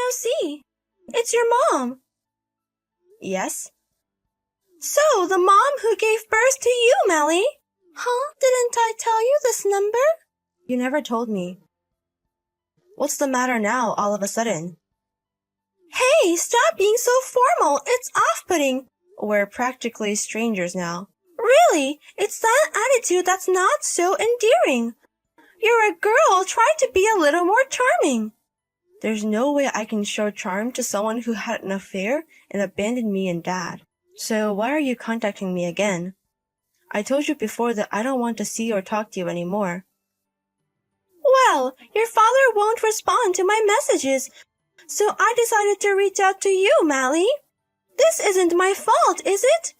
now see. It's your mom. Yes? So, the mom who gave birth to you, Melly. Huh? Didn't I tell you this number? You never told me. What's the matter now, all of a sudden? Hey, stop being so formal. It's off-putting. We're practically strangers now. Really? It's that attitude that's not so endearing. You're a girl. Try to be a little more charming. There's no way I can show charm to someone who had an affair and abandoned me and Dad. So why are you contacting me again? I told you before that I don't want to see or talk to you anymore. Well, your father won't respond to my messages, so I decided to reach out to you, Mally. This isn't my fault, is it?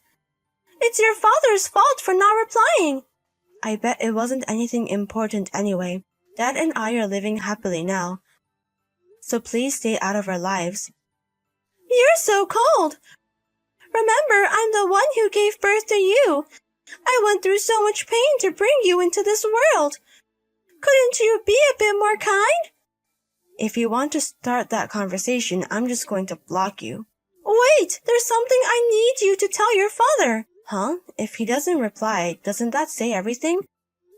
It's your father's fault for not replying. I bet it wasn't anything important anyway. Dad and I are living happily now. So please stay out of our lives. You're so cold. Remember, I'm the one who gave birth to you. I went through so much pain to bring you into this world. Couldn't you be a bit more kind? If you want to start that conversation, I'm just going to block you. Wait, there's something I need you to tell your father. Huh? If he doesn't reply, doesn't that say everything?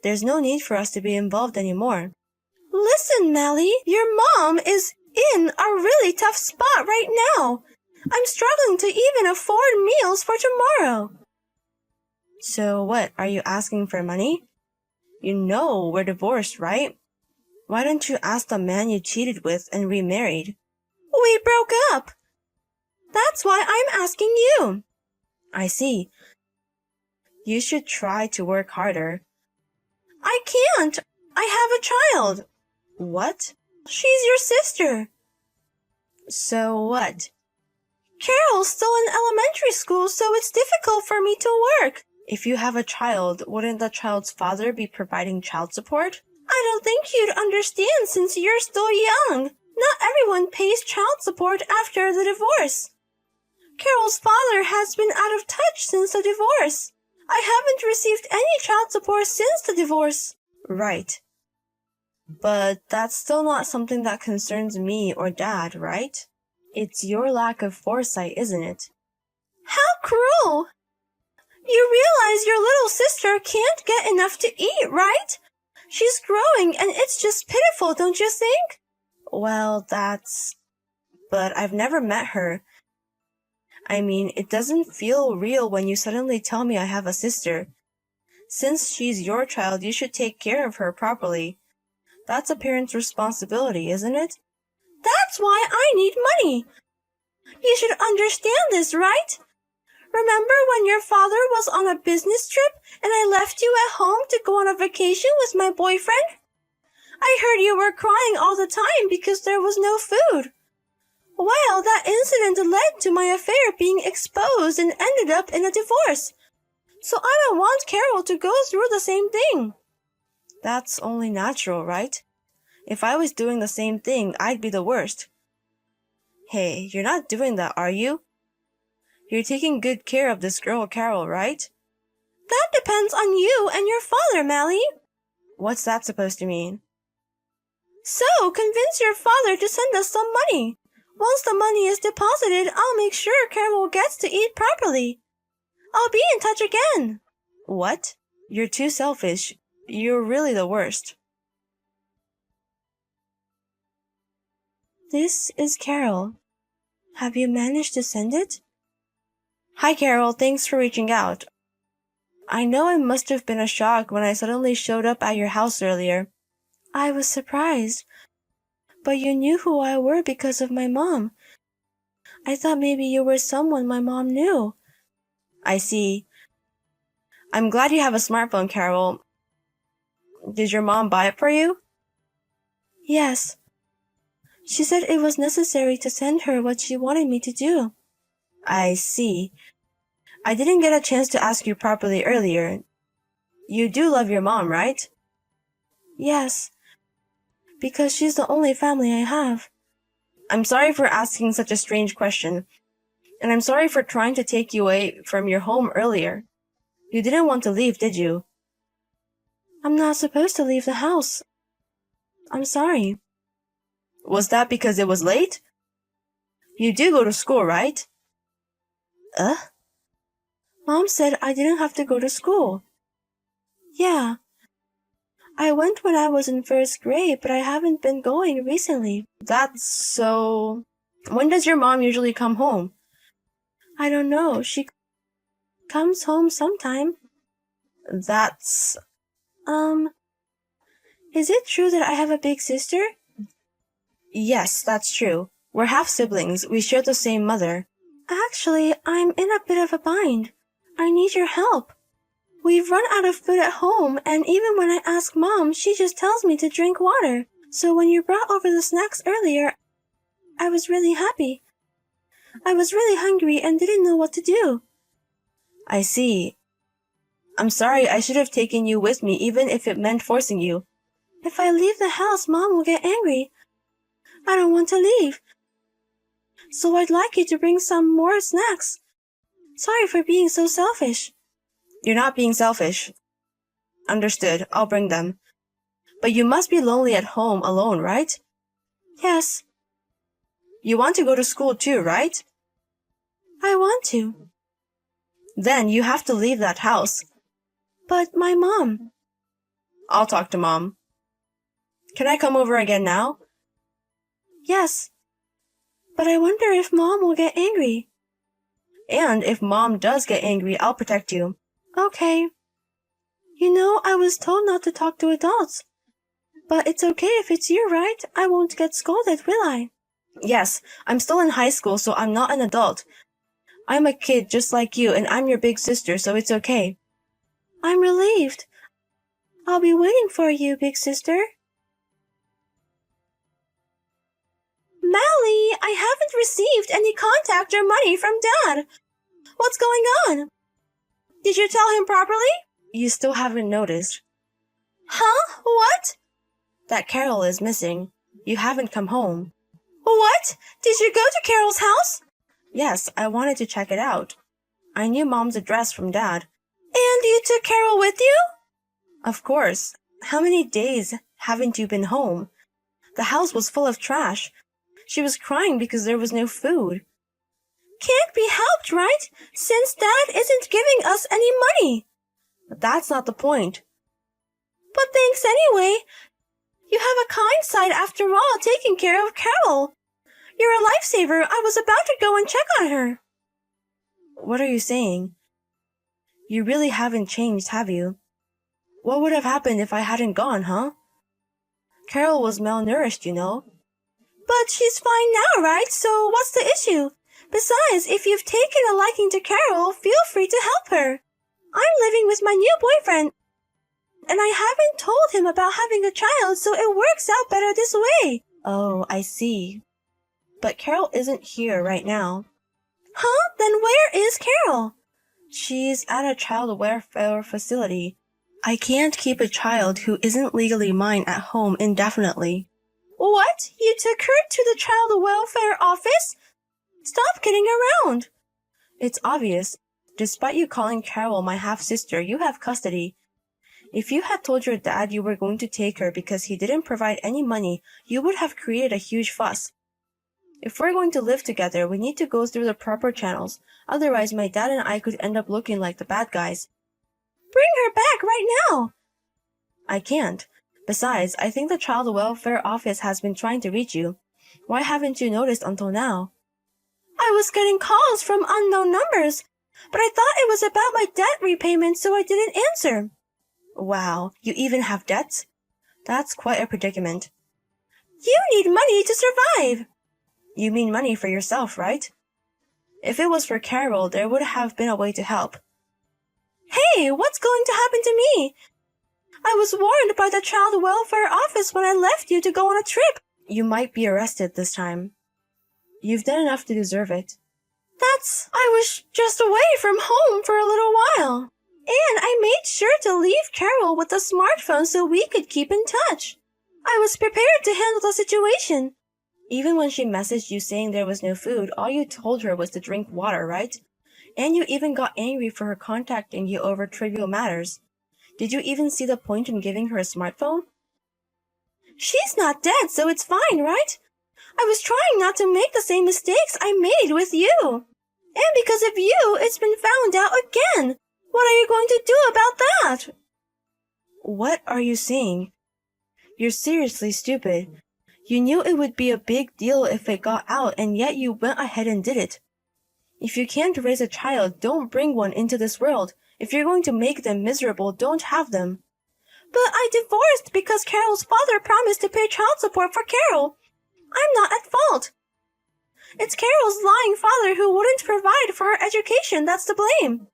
There's no need for us to be involved anymore. Listen, Mally, your mom is in a really tough spot right now. I'm struggling to even afford meals for tomorrow. So what, are you asking for money? You know we're divorced, right? Why don't you ask the man you cheated with and remarried? We broke up. That's why I'm asking you. I see. You should try to work harder. I can't. I have a child. What? She's your sister. So what? Carol's still in elementary school, so it's difficult for me to work. If you have a child, wouldn't the child's father be providing child support? I don't think you'd understand since you're still young. Not everyone pays child support after the divorce. Carol's father has been out of touch since the divorce. I haven't received any child support since the divorce. Right. But that's still not something that concerns me or Dad, right? It's your lack of foresight, isn't it? How cruel! You realize your little sister can't get enough to eat, right? She's growing and it's just pitiful, don't you think? Well, but I've never met her. I mean, it doesn't feel real when you suddenly tell me I have a sister. Since she's your child, you should take care of her properly. That's a parent's responsibility, isn't it? That's why I need money. You should understand this, right? Remember when your father was on a business trip and I left you at home to go on a vacation with my boyfriend? I heard you were crying all the time because there was no food. Well, that incident led to my affair being exposed and ended up in a divorce. So I don't want Carol to go through the same thing. That's only natural, right? If I was doing the same thing, I'd be the worst. Hey, you're not doing that, are you? You're taking good care of this girl, Carol, right? That depends on you and your father, Mally. What's that supposed to mean? So, convince your father to send us some money. Once the money is deposited, I'll make sure Carol gets to eat properly. I'll be in touch again. What? You're too selfish. You're really the worst. This is Carol. Have you managed to send it? Hi, Carol. Thanks for reaching out. I know it must have been a shock when I suddenly showed up at your house earlier. I was surprised. But you knew who I were because of my mom. I thought maybe you were someone my mom knew. I see. I'm glad you have a smartphone, Carol. Did your mom buy it for you? Yes. She said it was necessary to send her what she wanted me to do. I see. I didn't get a chance to ask you properly earlier. You do love your mom, right? Yes. Because she's the only family I have. I'm sorry for asking such a strange question. And I'm sorry for trying to take you away from your home earlier. You didn't want to leave, did you? I'm not supposed to leave the house. I'm sorry. Was that because it was late? You do go to school, right? Mom said I didn't have to go to school. Yeah. I went when I was in first grade, but I haven't been going recently. That's so... When does your mom usually come home? I don't know. She comes home sometime. That's... Is it true that I have a big sister? Yes, that's true. We're half siblings. We share the same mother. Actually, I'm in a bit of a bind. I need your help. We've run out of food at home, and even when I ask Mom, she just tells me to drink water. So when you brought over the snacks earlier, I was really happy. I was really hungry and didn't know what to do. I see. I'm sorry, I should have taken you with me, even if it meant forcing you. If I leave the house, Mom will get angry. I don't want to leave. So I'd like you to bring some more snacks. Sorry for being so selfish. You're not being selfish. Understood, I'll bring them. But you must be lonely at home alone, right? Yes. You want to go to school too, right? I want to. Then you have to leave that house. But my mom. I'll talk to Mom. Can I come over again now? Yes. But I wonder if Mom will get angry. And if Mom does get angry, I'll protect you. Okay. You know, I was told not to talk to adults. But it's okay if it's you, right? I won't get scolded, will I? Yes, I'm still in high school, so I'm not an adult. I'm a kid just like you, and I'm your big sister, so it's okay. I'm relieved. I'll be waiting for you, big sister. Mally, I haven't received any contact or money from Dad. What's going on? Did you tell him properly? You still haven't noticed. Huh? What? That Carol is missing. You haven't come home. What? Did you go to Carol's house? Yes, I wanted to check it out. I knew Mom's address from Dad. And you took Carol with you? Of course. How many days haven't you been home? The house was full of trash. She was crying because there was no food. Can't be helped, right? Since Dad isn't giving us any money. But that's not the point. But thanks anyway. You have a kind side after all, taking care of Carol. You're a lifesaver. I was about to go and check on her. What are you saying? You really haven't changed, have you? What would have happened if I hadn't gone, huh? Carol was malnourished, you know. But she's fine now, right? So what's the issue? Besides, if you've taken a liking to Carol, feel free to help her. I'm living with my new boyfriend, and I haven't told him about having a child, so it works out better this way. Oh, I see. But Carol isn't here right now. Huh? Then where is Carol? She's at a child welfare facility. I can't keep a child who isn't legally mine at home indefinitely. What? You took her to the child welfare office? Stop kidding around. It's obvious. Despite you calling Carol my half-sister, you have custody. If you had told your dad you were going to take her because he didn't provide any money, you would have created a huge fuss. If we're going to live together, we need to go through the proper channels. Otherwise, my dad and I could end up looking like the bad guys. Bring her back right now. I can't. Besides, I think the child welfare office has been trying to reach you. Why haven't you noticed until now? I was getting calls from unknown numbers, but I thought it was about my debt repayment, so I didn't answer. Wow, you even have debts? That's quite a predicament. You need money to survive. You mean money for yourself, right? If it was for Carol, there would have been a way to help. Hey, what's going to happen to me? I was warned by the child welfare office when I left you to go on a trip. You might be arrested this time. You've done enough to deserve it. I was just away from home for a little while. And I made sure to leave Carol with a smartphone so we could keep in touch. I was prepared to handle the situation. Even when she messaged you saying there was no food, all you told her was to drink water, right? And you even got angry for her contacting you over trivial matters. Did you even see the point in giving her a smartphone? She's not dead, so it's fine, right? I was trying not to make the same mistakes I made with you. And because of you, it's been found out again. What are you going to do about that? What are you saying? You're seriously stupid. You knew it would be a big deal if it got out, and yet you went ahead and did it. If you can't raise a child, don't bring one into this world. If you're going to make them miserable, don't have them. But I divorced because Carol's father promised to pay child support for Carol. I'm not at fault. It's Carol's lying father who wouldn't provide for her education that's to blame.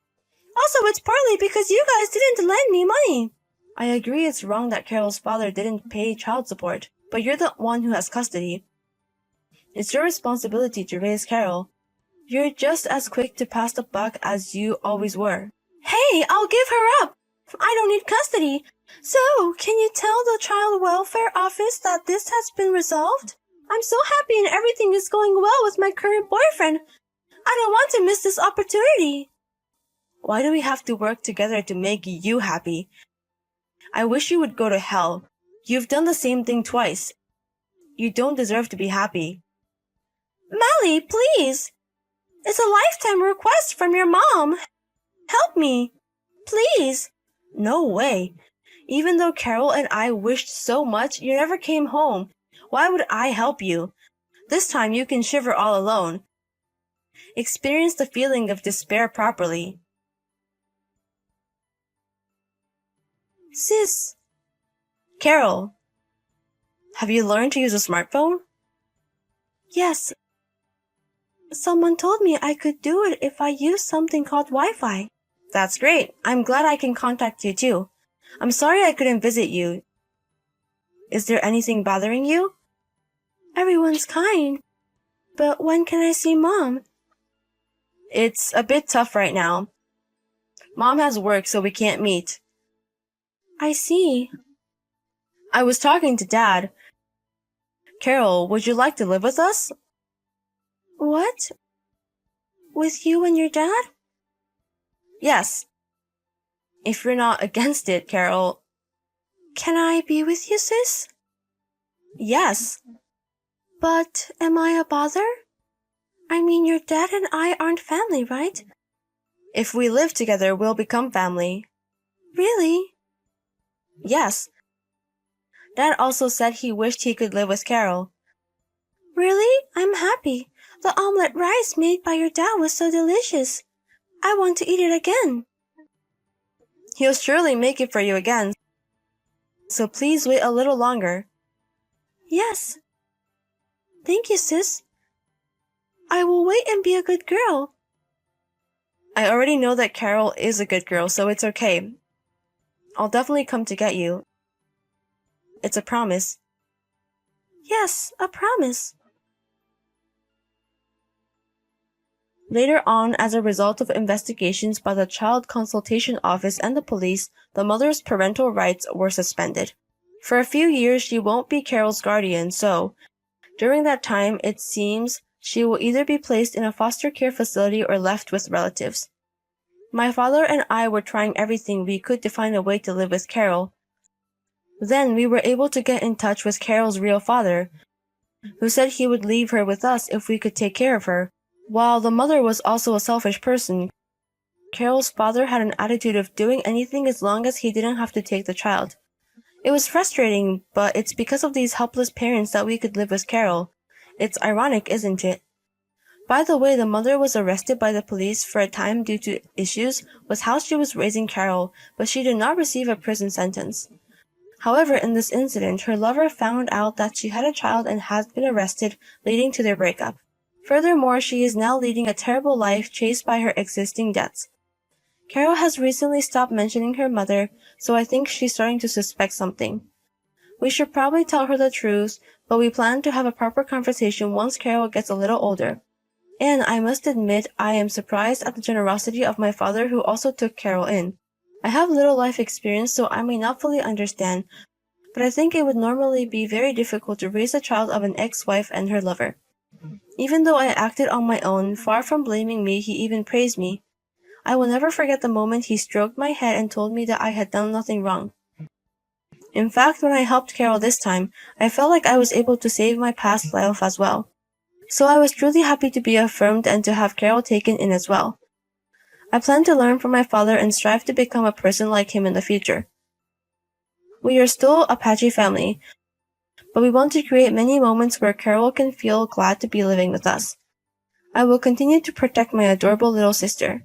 Also, it's partly because you guys didn't lend me money. I agree it's wrong that Carol's father didn't pay child support, but you're the one who has custody. It's your responsibility to raise Carol. You're just as quick to pass the buck as you always were. Hey, I'll give her up. I don't need custody. So, can you tell the child welfare office that this has been resolved? I'm so happy and everything is going well with my current boyfriend. I don't want to miss this opportunity. Why do we have to work together to make you happy? I wish you would go to hell. You've done the same thing twice. You don't deserve to be happy. Mally, please. It's a lifetime request from your mom. Help me. Please. No way. Even though Carol and I wished so much, you never came home. Why would I help you? This time you can shiver all alone. Experience the feeling of despair properly. Sis. Carol, have you learned to use a smartphone? Yes. Someone told me I could do it if I used something called Wi-Fi. That's great. I'm glad I can contact you too. I'm sorry I couldn't visit you. Is there anything bothering you? Everyone's kind. But when can I see Mom? It's a bit tough right now. Mom has work, so we can't meet. I see. I was talking to Dad. Carol, would you like to live with us? What? With you and your dad? Yes. If you're not against it, Carol. Can I be with you, sis? Yes. But am I a bother? I mean, your dad and I aren't family, right? If we live together, we'll become family. Really? Yes. Dad also said he wished he could live with Carol. Really? I'm happy. The omelette rice made by your dad was so delicious. I want to eat it again. He'll surely make it for you again. So please wait a little longer. Yes. Thank you, sis. I will wait and be a good girl. I already know that Carol is a good girl, so it's okay. I'll definitely come to get you. It's a promise. Yes, a promise. Later on, as a result of investigations by the Child Consultation Office and the police, the mother's parental rights were suspended. For a few years, she won't be Carol's guardian, so during that time, it seems she will either be placed in a foster care facility or left with relatives. My father and I were trying everything we could to find a way to live with Carol. Then we were able to get in touch with Carol's real father, who said he would leave her with us if we could take care of her. While the mother was also a selfish person, Carol's father had an attitude of doing anything as long as he didn't have to take the child. It was frustrating, but it's because of these helpless parents that we could live with Carol. It's ironic, isn't it? By the way, the mother was arrested by the police for a time due to issues with how she was raising Carol, but she did not receive a prison sentence. However, in this incident, her lover found out that she had a child and has been arrested, leading to their breakup. Furthermore, she is now leading a terrible life chased by her existing debts. Carol has recently stopped mentioning her mother, so I think she's starting to suspect something. We should probably tell her the truth, but we plan to have a proper conversation once Carol gets a little older. And I must admit, I am surprised at the generosity of my father who also took Carol in. I have little life experience, so I may not fully understand, but I think it would normally be very difficult to raise a child of an ex-wife and her lover. Even though I acted on my own, far from blaming me, he even praised me. I will never forget the moment he stroked my head and told me that I had done nothing wrong. In fact, when I helped Carol this time, I felt like I was able to save my past life as well. So I was truly happy to be affirmed and to have Carol taken in as well. I plan to learn from my father and strive to become a person like him in the future. We are still a patchy family, but we want to create many moments where Carol can feel glad to be living with us. I will continue to protect my adorable little sister.